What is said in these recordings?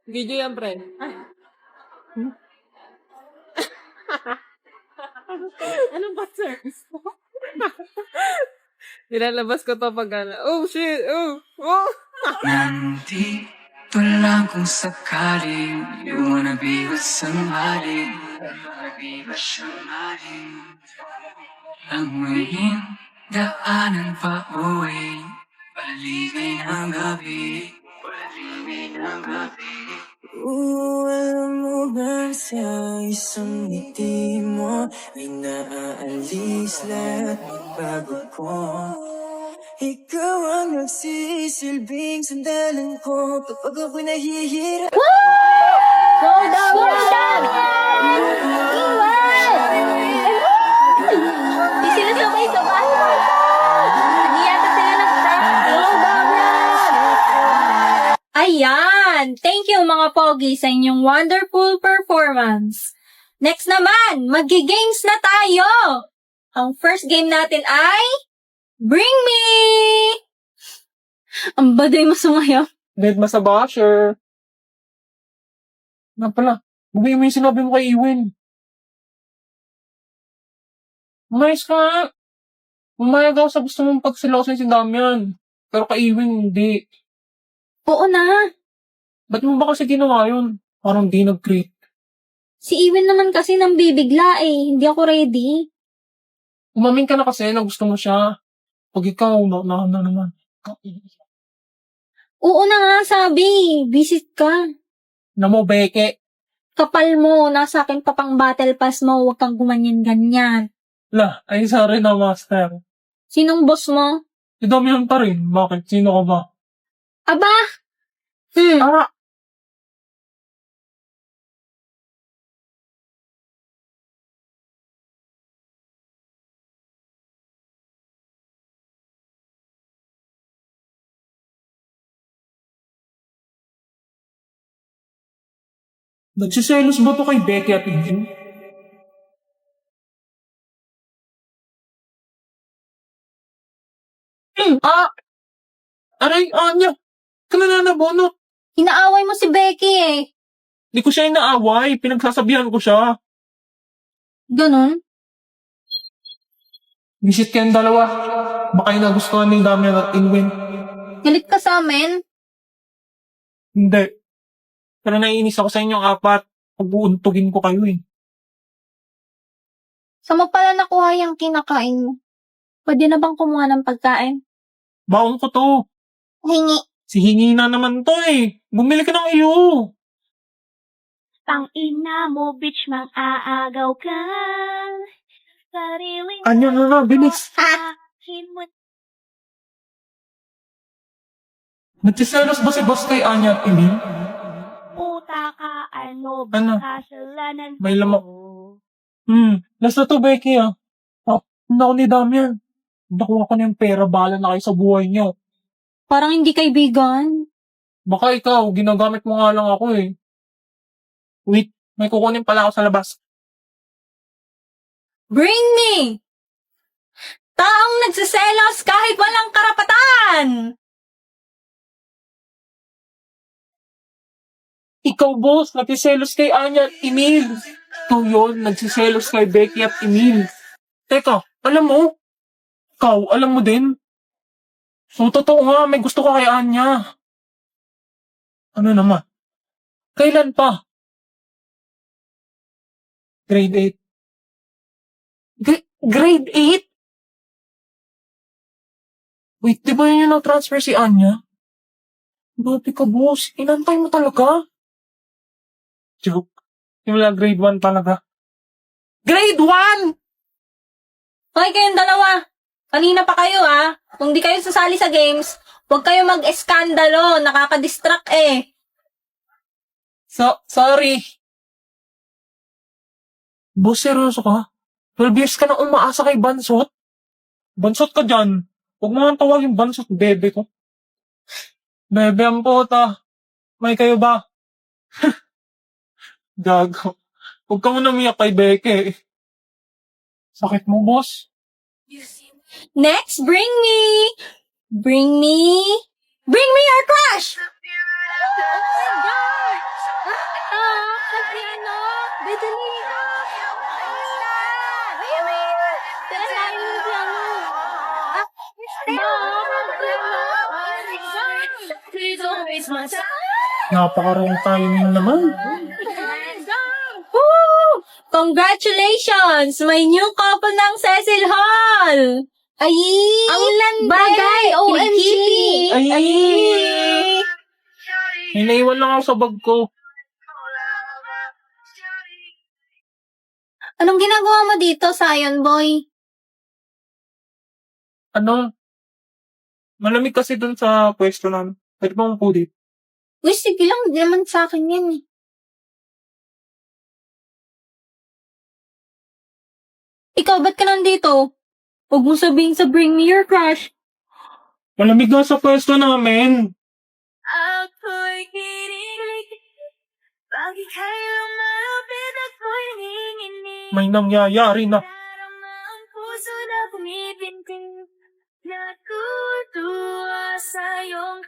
Video yan, pre. Anong ba, sir? Nilalabas ko to pag ano. Oh, shit! Oh! Oh! Nandito lang kung sakaling you wanna be with somebody, wanna be with somebody. Ang muling daanan pa uwi, paligay ng gabi, paligay ng gabi. Alam mo ba sa isang ngiti mo ay naaalis lahat ng bago ko. Ikaw ang nagsisilbing sandalan ko kapag ako'y nahihirap. Go down! Di sila sabay-sabay. Hindi yata sila Ayan! Thank you mga pogi sa inyong wonderful performance. Next naman, maggi-games na tayo! Ang first game natin ay Bring Me! Ang baday mo sumayaw. Dead sa basher. Nga pala, bumili mo yung sinabi mo kay Iwin. Umayos ka nga. Umayag ako sa gusto mong pagsilosin si Damian. Pero kay Iwin, hindi. Oo na. Ba't mo ba kasi ginawa yun? Parang di nag-create. Si Iwin naman kasi nang bibigla eh. Hindi ako ready. Umamin ka na kasi na gusto mo siya. Pag ikaw, na naman. Oo na nga, sabi. Visit ka. Na mo, beke. Kapal mo, nasa akin pa pang battle pass mo. Huwag kang gumanyan-ganyan. La, ay sorry na, master. Sinong boss mo? Si Damian pa rin. Bakit? Sino ka ba? Aba! Ah! Nagsiselos ba to kay Becky at Ian? Ah! Aray, Anya! Ka na nabunot. Inaaway mo si Becky eh. Di ko siya inaaway. Pinagsasabihan ko siya. Ganon? Visit kayong dalawa. Baka yung nagustuhan ni Damian at Inwin. Galit ka sa amin? Hindi. Pero naiinis ako sa inyong apat. Pag-uuntugin ko kayo eh. Saan mo pala nakuha yung kinakain mo? Pwede na bang kumuha ng pagkain? Baon ko to. Hingi. Si hingi na naman to eh. Bumili ka ng iyo. Pang ina mo, bitch, mang-aagaw ka. Sariling Anya na, bilis. Nagsiselos ba si Boss kay Anya at Emil? Puta ka, ano ba Ano? kasalanan May lamok. Last na to, Becky ah. Ako ni Damian. Nakuha ko na yung pera, bahala na kayo sa buhay niyo. Parang hindi kaibigan. Baka ikaw, ginagamit mo nga lang ako eh. Wait, may kukunin pala ako sa labas. Bring me! Taong nagsiselos kahit walang karapatan! Ikaw, boss, nagsiselos kay Anya at Emil. Ikaw yun, nagsiselos kay Becky at Emil. Teka, alam mo? Ikaw, alam mo din? So, totoo nga, may gusto ka kay Anya. Ano naman? Kailan pa? Grade 8. Grade 8? Wait, di ba yun yung nag-transfer si Anya? Babi ka, boss. Inantay mo talaga? Joke. Simula grade 1 talaga. Grade 1! Hoy, kayong dalawa! Kanina pa kayo ah. Kung di kayo sasali sa games, huwag kayo mag-eskandalo. Nakaka-distract eh. Sorry. Boss, seryoso ka? 12 years ka na umaasa kay Bansot? Bansot ka dyan. Huwag mo nga tawagin Bansot, bebe ko. Bebe ang puta. May kayo ba? Gago. Huwag ka mo namiyak kay Beke. Sakit mo, boss. Next, bring me! Bring me your crush! Oh my God! Kasi ano? Bedali na. Tara na, yung ano. Please don't waste my time. Napaka-wrong timing naman. Woo! Congratulations! May new couple ng Cecil Hall! Ay! Ang landi! Bagay! OMG! Ay! May naiwan lang ako sa bag ko. Anong ginagawa mo dito, Sion Boy? Ano? Malamig kasi dun sa pwesto namin. Pwede ba mong dito? Uy, sige lang, hindi naman sa akin yan eh. Ikaw, ba't ka nandito? Huwag mo sabihin sa Bring Me Your Crush. Malamig nga sa pwesto namin. Ako'y kinilig, lagi kayo malapit at mo'y nanginginig. May nangyayari na. Darama ang puso na pumipinting, natutuwa sa'yong.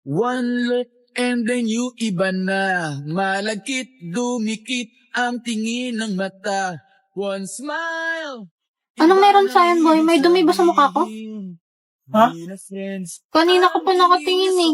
One look and then you iba na. Malagkit, dumikit ang tingin ng mata. One smile. Anong meron sa'yo, boy? May dumi ba sa mukha ko? Ha? Kanina ko pa nakatingin eh.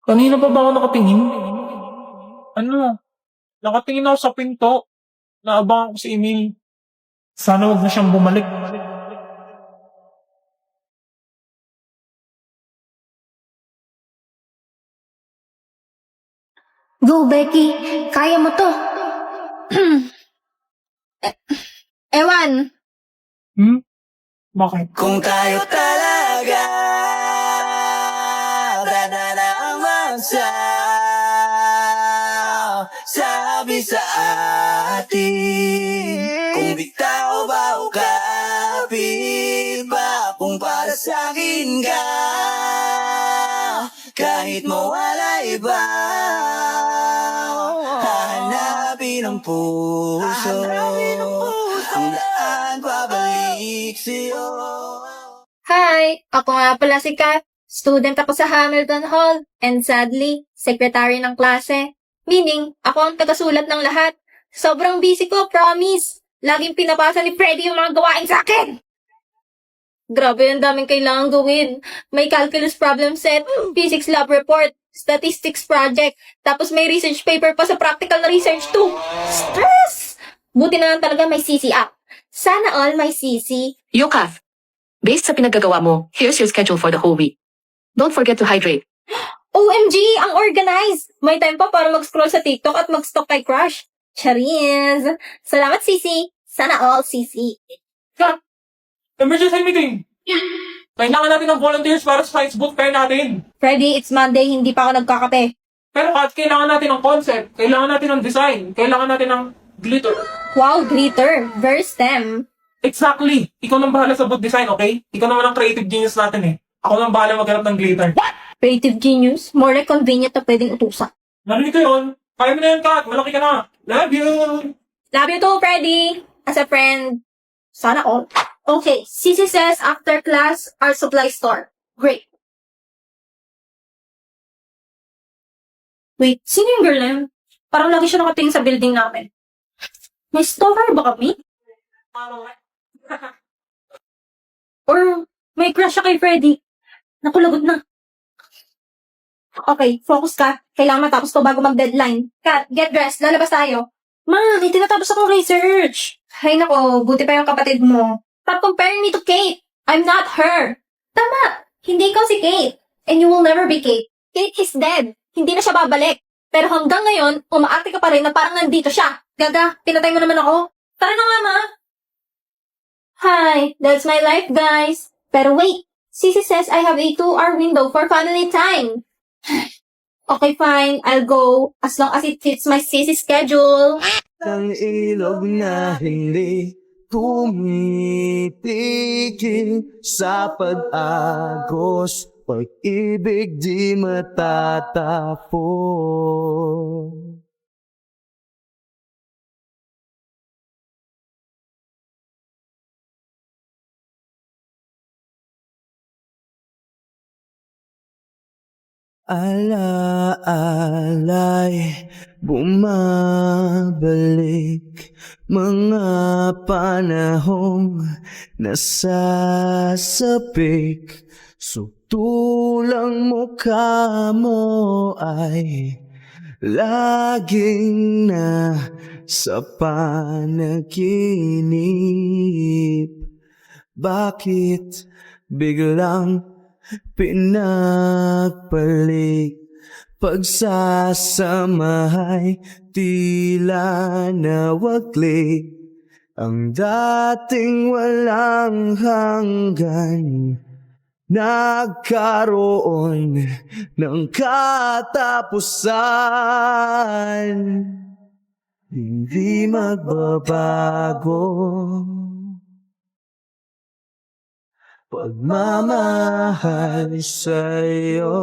Kanina pa ba ako nakatingin? Ano? Nakatingin ako sa pinto. Naabangan ko si Emil. Sana wag na siyang bumalik. Go, Becky. Kaya mo to. Ewan. Bakit? Kung tayo talaga dadalaman sabi sa atin. Kung bitaw ba o kapit ba, kung para sa akin ka, kahit mawala iba, hahanapin ang puso, ang daan pabalik sa'yo. Hi! Ako nga pala si Kat. Student ako sa Hamilton Hall. And sadly, secretary ng klase. Meaning, ako ang tagasulat ng lahat. Sobrang busy ko, promise. Laging pinapasa ni Freddy yung mga gawain sa akin. Grabe, ang daming kailangan gawin. May calculus problem set, physics lab report, statistics project, tapos may research paper pa sa practical na research too. Stress! Buti na lang talaga may CC app. Sana all may CC. Yokaf, based sa pinaggagawa mo, here's your schedule for the whole week. Don't forget to hydrate. OMG! Ang organized! May time pa para mag-scroll sa TikTok at mag-stalk kay Crush. Charis! Salamat, CC. Sana all, CC. Kat! Emergency meeting! Kailangan natin ng volunteers para sa science boot fair natin. Freddy, it's Monday, hindi pa ako nagkakape. Pero Kat, kailangan natin ng concept. Kailangan natin ng design. Kailangan natin ng glitter. Wow, glitter. Very STEM. Exactly! Ikaw nang bahala sa boot design, okay? Ikaw naman ang creative genius natin eh. Ako nang bahala maghanap ng glitter. Creative genius. More like convenient na pwedeng utusan. Narinig ko yun. Kaya mo na yun, Kat. Malaki ka na. Love you! Love you too, Freddy. As a friend. Sana all. Okay, CC says after class, art supply store. Great. Wait, sino yung girl na yun? Parang lagi siya nakatingin sa building namin. May stalker ba kami? Or may crush siya kay Freddy? Naku, lagot na. Okay, focus ka. Kailangan matapos to bago mag-deadline. Kat, get dressed. Lalabas tayo. Ma, may tinatapos akong research. Hay nako, buti pa yung kapatid mo. Stop comparing me to Kate. I'm not her. Tama, hindi ikaw si Kate. And you will never be Kate. Kate is dead. Hindi na siya babalik. Pero hanggang ngayon, umaarte ka pa rin na parang nandito siya. Gaga, pinatay mo naman ako. Tara na nga, ma. Hi, that's my life, guys. Pero wait, Sissy says I have a 2-hour window for family time. Okay, fine. I'll go as long as it fits my Sissy schedule. Ang ilog na hindi tumitigil sa pag-agos, pag-ibig di matatapos. Alaalay, bumabalik mga panahong nasasapik. Sutulang mukha mo ay laging na sa panaginip. Bakit biglang pinagpalit? Pagsasamahay tila nawaglit. Ang dating walang hanggan nagkaroon ng katapusan. Hindi magbabago pagmamahal sa'yo.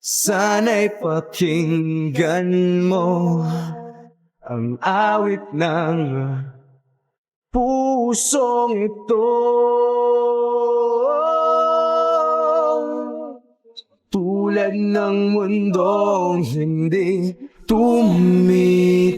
Sana'y pakinggan mo ang awit ng pusong ito. Tulad ng mundong hindi tumitigil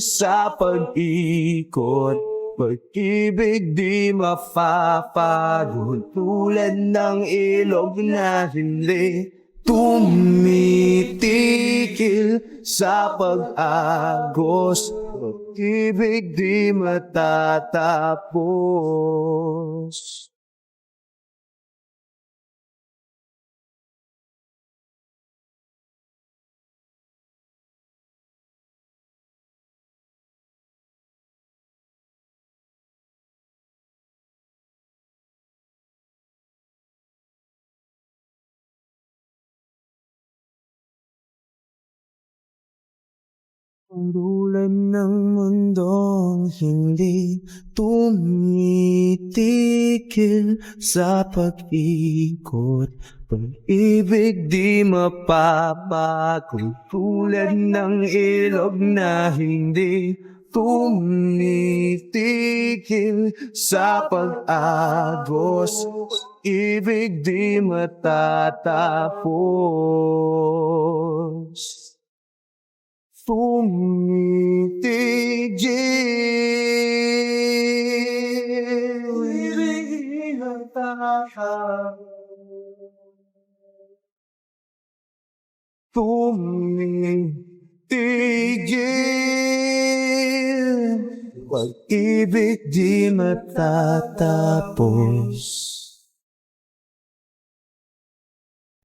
sa pag-ikot, pag-ibig di mapapagod. Tulad ng ilog na hindi tumitigil sa pag-agos, pag-ibig di matatapos. Tulad ng mundong hindi tumitigil sa pag-ikot, pag-ibig di mapapagod. Tulad ng ilog na hindi tumitigil sa pag-agos, pag-ibig di matatapos. Tumitigil, pag-ibig di matatapos.